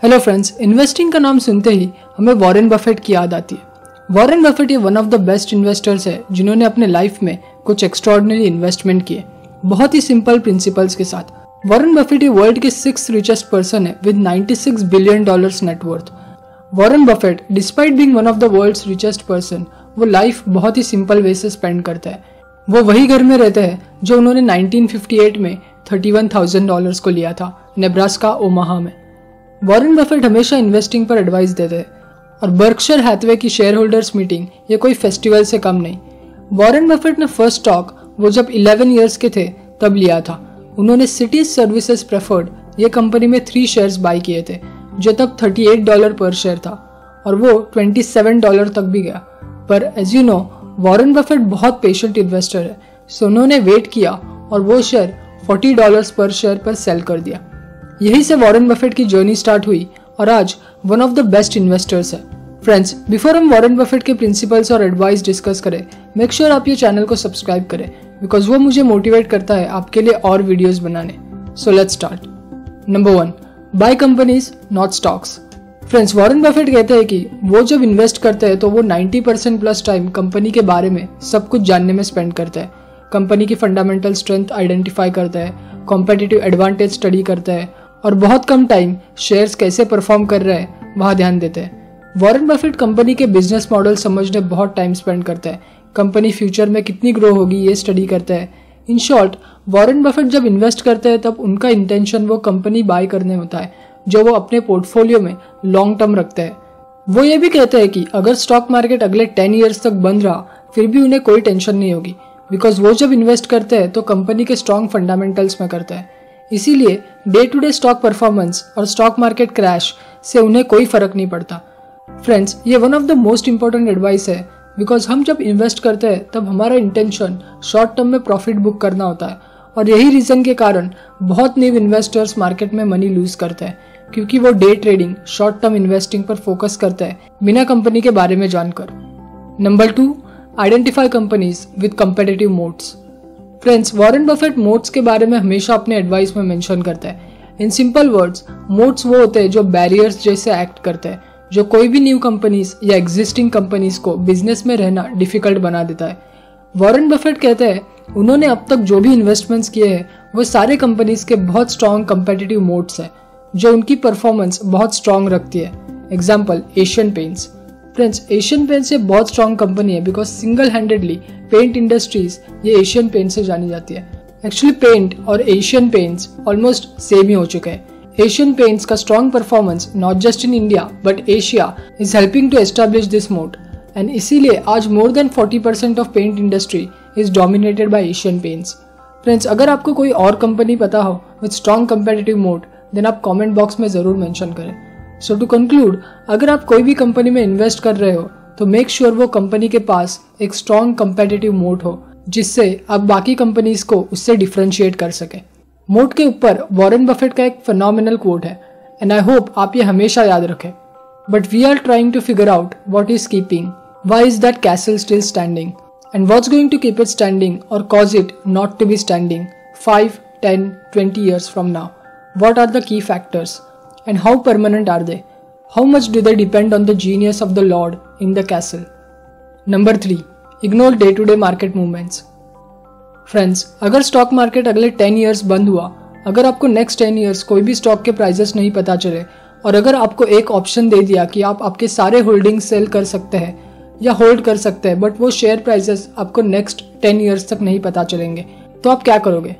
Hello friends, investing का नाम सुनते ही हमें वॉरेन बफेट की याद आती है। वॉरेन बफेट ये one of the best investors है जिन्होंने अपने लाइफ में कुछ एक्स्ट्रॉर्डिनरी इन्वेस्टमेंट किए, बहुत ही सिंपल प्रिंसिपल्स के साथ। वॉरेन बफेट ये वर्ल्ड के 6th रिचेस्ट पर्सन है with $96 billion net worth. Warren Buffett despite being one of the world's richest person, वो लाइफ बहुत ही सिंपल वे से स्पेंड करता है। वो वही घर में रहते हैं जो उन्होंने 1958 में $31,000 को लिया था, नेब्रास्का ओमाहा में। वॉरेन बफेट हमेशा इन्वेस्टिंग पर एडवाइस देते हैं और बर्कशायर हैथवे की शेयर होल्डर्स मीटिंग ये कोई फेस्टिवल से कम नहीं। वॉरेन बफेट ने फर्स्ट स्टॉक वो जब 11 इयर्स के थे तब लिया था। उन्होंने सिटीज सर्विसेज प्रेफर्ड ये कंपनी में 3 शेयर्स बाय किए थे जो तब $38 पर शेयर था और वो $27 तक भी गया। पर as you know, Warren Buffett बहुत पेशेंट इन्वेस्टर है, सो उन्होंने वेट किया और वो शेयर $40 पर शेयर पर सेल कर दिया। यही से वॉरेन बफेट की जर्नी स्टार्ट हुई और आज one of the best investors है। फ्रेंड्स, बिफोर हम वॉरेन बफेट के प्रिंसिपल्स और एडवाइस डिस्कस करें, मेक श्योर आप ये चैनल को सब्सक्राइब करें बिकॉज वो मुझे मोटिवेट करता है आपके लिए और वीडियोस बनाने। So let's start. Number 1, by companies not stocks. Friends, Warren Buffett कहते हैं कि वो जब इन्वेस्ट करते हैं तो वो 90% प्लस टाइम कंपनी के बारे में सब कुछ जानने में स्पेंड करता है। कंपनी की फंडामेंटल स्ट्रेंथ आइडेंटिफाई करता है, कॉम्पिटिटिव एडवांटेज स्टडी करता है और बहुत कम टाइम शेयर्स कैसे परफॉर्म कर रहे हैं वहां ध्यान देते हैं। वॉरेन बफेट कंपनी के बिजनेस मॉडल समझने बहुत टाइम स्पेंड करता है, कंपनी फ्यूचर में कितनी ग्रो होगी ये स्टडी करता है। इन शॉर्ट, वॉरेन बफेट जब इन्वेस्ट करते हैं तब उनका इंटेंशन वो कंपनी बाय करने होता है जो वो अपने पोर्टफोलियो में लॉन्ग टर्म रखते हैं। वो ये भी कहते हैं कि अगर स्टॉक मार्केट अगले 10 ईयर्स तक बंद रहा फिर भी उन्हें कोई टेंशन नहीं होगी बिकॉज वो जब इन्वेस्ट करते हैं तो कंपनी के स्ट्रॉन्ग फंडामेंटल्स में करते हैं। इसीलिए day to day stock performance और स्टॉक मार्केट क्रैश से उन्हें कोई फर्क नहीं पड़ता। फ्रेंड्स, ये one of the most important advice है बिकॉज हम जब इन्वेस्ट करते हैं तब हमारा इंटेंशन शॉर्ट टर्म में प्रॉफिट बुक करना होता है और यही रीजन के कारण बहुत न्यू इन्वेस्टर्स मार्केट में मनी लूज करते हैं क्योंकि वो day trading short term investing पर फोकस करते हैं बिना कंपनी के बारे में जानकर। Number 2, identify companies with competitive modes. Friends, Warren Buffett modes के बारे में हमेशा अपने एडवाइस में मेंशन करता है। इन सिंपल वर्ड्स, मोड्स वो होते हैं जो बैरियर्स जैसे एक्ट करते हैं, जो कोई भी न्यू कंपनीज या एग्जिस्टिंग कंपनीज को बिजनेस में रहना डिफिकल्ट बना देता है। वॉरेन बफेट कहते हैं उन्होंने अब तक जो भी इन्वेस्टमेंट्स किए हैं वो सारे कंपनीज के बहुत स्ट्रॉन्ग कंपेटिटिव मोड्स है जो उनकी परफॉर्मेंस बहुत स्ट्रॉन्ग रखती है। Example, Asian paints. Friends, Asian paints ये बहुत स्ट्रॉन्ग कंपनी है because single handedly paint industries ये एशियन पेंट से जानी जाती है। एक्चुअली पेंट और एशियन पेंट्स ऑलमोस्ट सेम ही हो चुके हैं। एशियन पेंट्स का strong performance not just in India but Asia is helping to establish this moat and इसीलिए आज more than 40% of paint industry is dominated by Asian paints. Friends, अगर आपको कोई और कंपनी पता हो with strong competitive moat then आप comment box में जरूर मेंशन करें। सो टू कंक्लूड, अगर आप कोई भी कंपनी में इन्वेस्ट कर रहे हो तो मेक श्योर वो कंपनी के पास एक स्ट्रॉन्ग कंपेटिटिव मोड हो जिससे आप बाकी कंपनीज को उससे डिफरेंशिएट कर सके। मोड के ऊपर वॉरेन बफेट का एक फिनोमिनल कोट है एंड आई होप आप ये हमेशा याद रखें। But we are trying to figure out what is keeping, why is that castle still standing and what's going to keep it standing और cause it not to be standing 5, 10, 20 years from now. What are the key factors and how permanent are they? How much do they depend on the genius of the Lord in the castle? Number 3, ignore day-to-day market movements. Friends, अगर stock market अगले 10 years बंद हुआ, अगर आपको next 10 years कोई भी stock के prices नहीं पता चले और अगर आपको एक ऑप्शन दे दिया कि आप आपके सारे होल्डिंग सेल कर सकते हैं या होल्ड कर सकते हैं बट वो शेयर प्राइसेस आपको नेक्स्ट 10 years तक नहीं पता चलेंगे, तो आप क्या करोगे?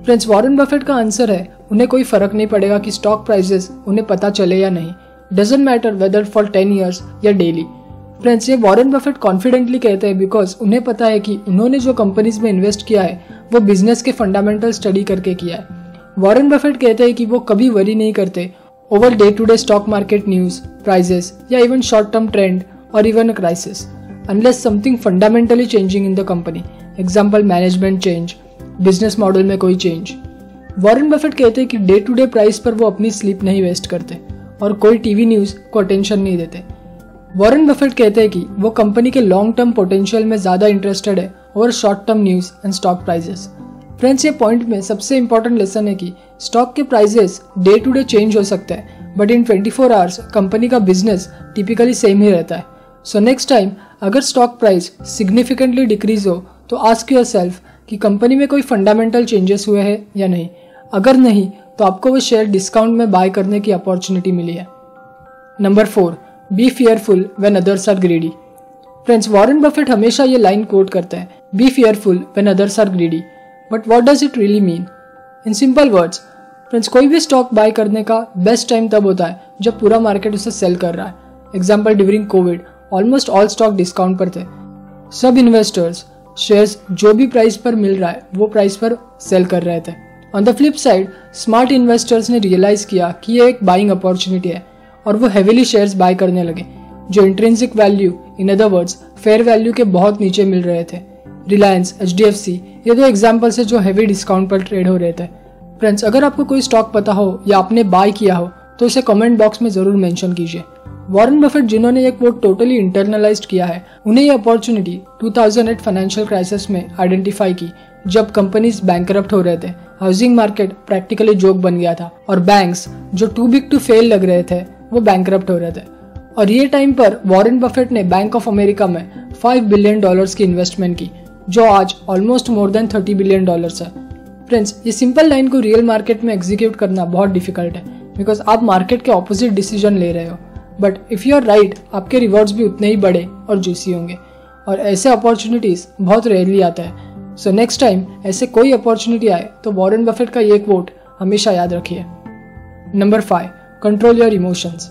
फ्रेंड्स, वॉरेन बफेट का आंसर है उन्हें कोई फर्क नहीं पड़ेगा कि स्टॉक प्राइसेस उन्हें पता चले या नहीं, doesn't matter whether for 10 years या डेली। फ्रेंड्स, ये वॉरेन बफेट कॉन्फिडेंटली कहते हैं बिकॉज उन्हें पता है कि उन्होंने जो कंपनीज में इन्वेस्ट किया है वो बिजनेस के फंडामेंटल स्टडी करके किया है। वॉरेन बफेट कहते हैं कि वो कभी वरी नहीं करते over day to day stock market news, prices या इवन शॉर्ट टर्म ट्रेंड और even a crisis unless something fundamentally changing in the company. Example, management change, business model में कोई चेंज। वॉरेन बफेट कहते हैं कि day to day price पर वो अपनी स्लीप नहीं वेस्ट करते और कोई टीवी न्यूज को अटेंशन नहीं देते। वॉरेन बफेट कहते हैं कि वो कंपनी के लॉन्ग टर्म पोटेंशियल में ज्यादा इंटरेस्टेड है और short term news and stock prices. Friends, ये पॉइंट में सबसे इंपॉर्टेंट लेसन है कि स्टॉक के prices day to day change हो सकते हैं, बट इन 24 आवर्स कंपनी का बिजनेस टिपिकली सेम ही रहता है। सो नेक्स्ट टाइम अगर स्टॉक प्राइस सिग्निफिकेंटली डिक्रीज हो तो आस्क योरसेल्फ कि कंपनी में कोई फंडामेंटल चेंजेस हुए हैं या नहीं। अगर नहीं तो आपको वो शेयर डिस्काउंट में बाय करने की अपॉर्चुनिटी मिली है। Number 4, be fearful when others are greedy. Friends, Warren Buffett हमेशा ये लाइन कोट करते हैं, be fearful when others are greedy. But what does it really mean? In simple words, friends, कोई भी स्टॉक बाय करने का बेस्ट टाइम तब होता है जब पूरा मार्केट उसे सेल कर रहा है। Example, during Covid almost all stock discount पर थे। सब इन्वेस्टर्स शेयर्स जो भी प्राइस पर मिल रहा है वो प्राइस पर सेल कर रहे थे। On the flip side, smart investors ने रियलाइज किया कि ये एक बाइंग अपॉर्चुनिटी है और वो हेविली शेयर्स बाय करने लगे जो intrinsic value, in other words fair value के बहुत नीचे मिल रहे थे। रिलायंस, HDFC ये 2 एग्जाम्पल्स है जो हेवी डिस्काउंट पर ट्रेड हो रहे थे। फ्रेंड्स, अगर आपको कोई स्टॉक पता हो या आपने बाय किया हो तो उसे कमेंट बॉक्स में जरूर मेंशन कीजिए। वॉरेन बफेट जिन्होंने ये कोट टोटली इंटरनलाइज्ड किया है, उन्हें ये अपॉर्चुनिटी 2008 फाइनेंशियल क्राइसिस में आइडेंटिफाई की, जब कंपनीज बैंकरप्ट हो रहे थे, हाउसिंग मार्केट प्रैक्टिकली जोक बन गया था और बैंक्स जो टू बिग टू फेल लग रहे थे वो बैंकरप्ट हो रहे थे। और ये टाइम पर वॉरेन बफेट ने बैंक ऑफ अमेरिका में $5 बिलियन की इन्वेस्टमेंट की, जो आज ऑलमोस्ट मोर देन $30 बिलियन है। फ्रेंड्स, ये सिंपल लाइन को रियल मार्केट में एग्जीक्यूट करना बहुत डिफिकल्ट है, बिकॉज आप मार्केट के ऑपोजिट डिसीजन ले रहे हो। But if you are right, आपके रिवॉर्ड्स भी उतने ही बड़े और जूसी होंगे, और ऐसे अपॉर्चुनिटीज बहुत रेयरली आता है। सो नेक्स्ट टाइम ऐसे कोई अपॉर्चुनिटी आए तो वॉरेन बफेट का ये कोट हमेशा याद रखिए। Number 5, control your emotions.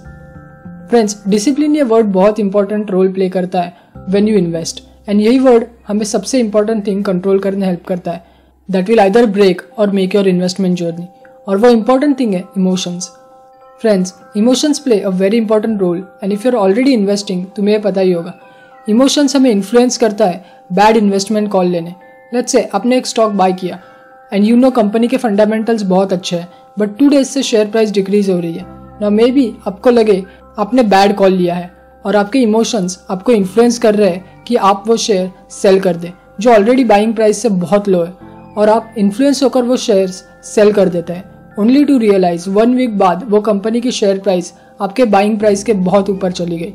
Friends, discipline ये वर्ड बहुत इंपॉर्टेंट रोल प्ले करता है व्हेन यू इन्वेस्ट, एंड यही वर्ड हमें सबसे इंपॉर्टेंट थिंग कंट्रोल करने हेल्प करता है, दैट विल आइदर ब्रेक और मेक योर इन्वेस्टमेंट जर्नी। और वो इंपॉर्टेंट थिंग है emotions. Friends, emotions play a very important role, and if you are already investing तुम्हें ये पता ही होगा। इमोशंस हमें इन्फ्लुएंस करता है बैड इन्वेस्टमेंट कॉल लेने। लेट्स से आपने एक स्टॉक बाय किया एंड यू नो कंपनी के फंडामेंटल्स बहुत अच्छे हैं, बट 2 डेज से शेयर प्राइस डिक्रीज हो रही है। नाउ मे बी आपको लगे आपने बैड कॉल लिया है और आपके इमोशंस आपको इन्फ्लुएंस कर रहे हैं कि आप वो शेयर सेल कर दें जो ऑलरेडी बाइंग प्राइस से बहुत लो है, और आप इन्फ्लुएंस होकर वो शेयर्स सेल कर देते हैं, ओनली टू रियलाइज 1 वीक बाद वो कंपनी की शेयर प्राइस आपके बाइंग प्राइस के बहुत ऊपर चली गई।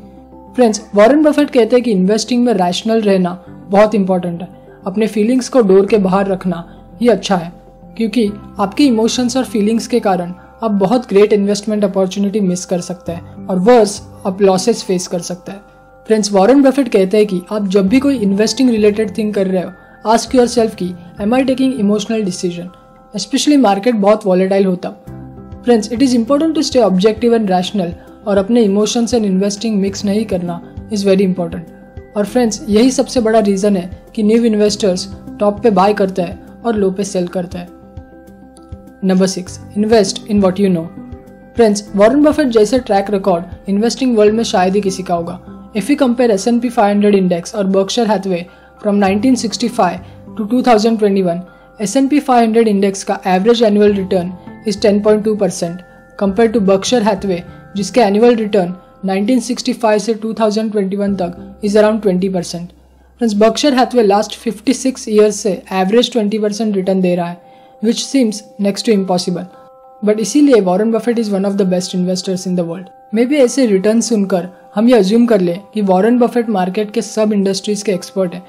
फ्रेंड्स, वॉरेन बफेट कहते हैं कि इन्वेस्टिंग में रैशनल रहना बहुत इंपॉर्टेंट है। अपने फीलिंग्स को डोर के बाहर रखना ही अच्छा है, क्योंकि आपके इमोशंस और फीलिंग्स के कारण आप बहुत ग्रेट इन्वेस्टमेंट अपॉर्चुनिटी मिस कर सकते हैं और वर्स आप लॉसेस फेस कर सकते हैं। फ्रेंड्स, वॉरेन बफेट कहते हैं कि आप जब भी कोई इन्वेस्टिंग रिलेटेड थिंग कर रहे हो, आस्क योरसेल्फ कि am I taking emotional decision, especially market बहुत वॉलेटाइल होता। Friends, it is important to stay objective and rational, और अपने इमोशंस एंड इन्वेस्टिंग मिक्स नहीं करना इज वेरी इंपॉर्टेंट। और फ्रेंड्स, यही सबसे बड़ा रीजन है कि न्यू इन्वेस्टर्स टॉप पे बाय करते हैं और लो पे सेल करते हैं। Number 6, invest in what you know. Friends, Warren Buffett जैसे ट्रैक रिकॉर्ड इन्वेस्टिंग वर्ल्ड में शायद ही किसी का होगा। If you compare S&P 500 index और Berkshire Hathaway from 1965 to 2021, S&P 500 index का average annual return is 10.2% compare to Berkshire Hathaway जिसके एनुअल रिटर्न 1965 से 2021 तक is around 20%। Friends, Berkshire Hathaway last 56 years से एवरेज 20% रिटर्न दे रहा है, which seems next to impossible. But इसीलिए Warren Buffett is one of the best investors in the world. May be ऐसे return सुनकर हम ये अज्यूम कर ले कि वॉरेन बफेट मार्केट के सब इंडस्ट्रीज के एक्सपर्ट हैं,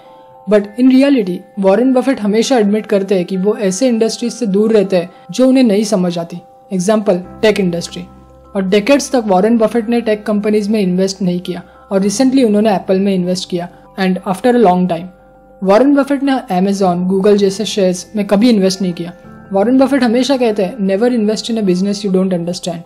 but in reality Warren Buffett हमेशा एडमिट करते हैं कि वो ऐसे इंडस्ट्रीज से दूर रहते हैं जो उन्हें नहीं समझ आती। Example, tech industry. और डेकेड्स तक वॉरेन बफेट ने टेक कंपनीज में इन्वेस्ट नहीं किया, और रिसेंटली उन्होंने एप्पल में इन्वेस्ट किया, and after a long time. Warren Buffett ने अमेजॉन, गूगल जैसे शेयर्स में कभी इन्वेस्ट नहीं किया। वॉरेन बफेट हमेशा कहते हैं, never invest in a business you don't understand.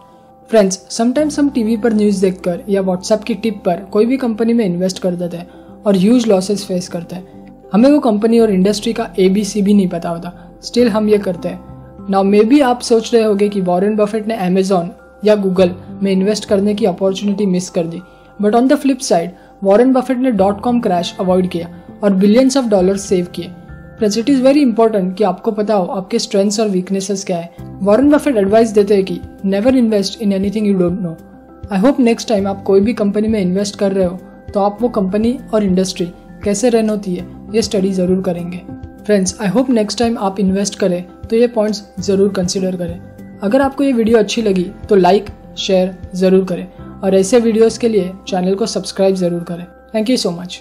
Friends, sometimes हम टीवी पर न्यूज देखकर या व्हाट्सएप की टिप पर कोई भी कंपनी में इन्वेस्ट कर देते हैं और ह्यूज लॉसेस फेस करते हैं। हमें वो कंपनी और इंडस्ट्री का ABC भी नहीं पता होता, स्टिल हम ये करते हैं। नाउ मे बी आप सोच रहे होंगे कि वॉरेन बफेट ने अमेजॉन या गूगल में इन्वेस्ट करने की अपॉर्चुनिटी मिस कर दी, but on the flip side Warren Buffett ने .com क्रैश अवॉइड किया और बिलियंस ऑफ डॉलर्स सेव किए। Friends, it is very important कि आपको पता हो आपके स्ट्रेंथ्स और वीकनेसेस क्या है। वॉरेन बफेट एडवाइस देते हैं कि never invest in anything you don't know. I hope next time आप कोई भी कंपनी में इन्वेस्ट कर रहे हो तो आप वो कंपनी और इंडस्ट्री कैसे रन होती है ये स्टडी जरूर करेंगे। Friends, I hope next time आप इन्वेस्ट करें तो ये पॉइंट्स ज़रूर कंसिडर करें। अगर आपको ये वीडियो अच्छी लगी तो लाइक शेयर ज़रूर करें और ऐसे वीडियोस के लिए चैनल को सब्सक्राइब ज़रूर करें। Thank you so much.